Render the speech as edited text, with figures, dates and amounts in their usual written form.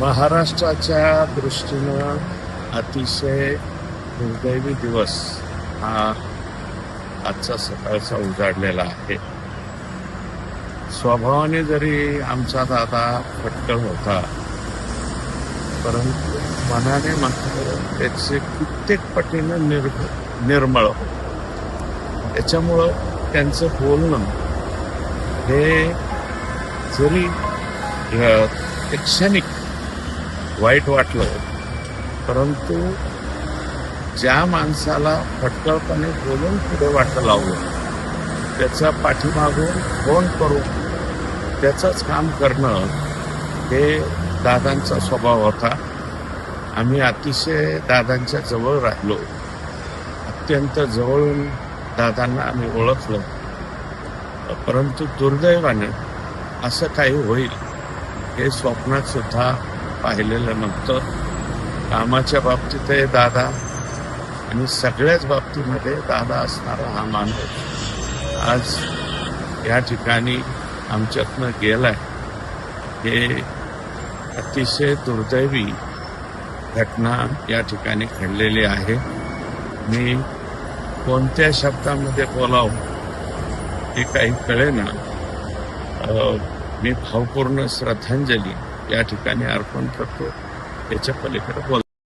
महाराष्ट्राच्या दृष्टीनं अतिशय दुर्दैवी दिवस हा आजचा सकाळचा उजाडलेला आहे. स्वभावाने जरी आमचा दादा फटकळ होता, परंतु मनाने मात्र त्याचे कित्येक पटीनं निर्मळ होते. त्याच्यामुळं त्यांचं बोलणं हे जरी एक क्षणिक वाईट वाटलं, परंतु ज्या माणसाला फटकळपणे बोलून पुढे वाटं लावलं, त्याचा पाठीमागून फोन करून त्याचंच काम करणं हे दादांचा स्वभाव होता. आम्ही अतिशय दादांच्या जवळ राहिलो, अत्यंत जवळून दादांना आम्ही ओळखलं. परंतु दुर्दैवाने असं काही होईल हे स्वप्नात सुद्धा पाहिलेलं नव्हतं. कामाच्या बाबतीतही दादा आणि सगळ्याच बाबतीमध्ये दादा असणारा हा माणूस आज या ठिकाणी आमच्यातनं गेलाय. हे अतिशय दुर्दैवी घटना या ठिकाणी घडलेली आहे. मी कोणत्या शब्दामध्ये बोलावं हे काही कळेना. मी भावपूर्ण श्रद्धांजली या ठिकाणी अर्पण करतो. याच्या पलीकडे बोल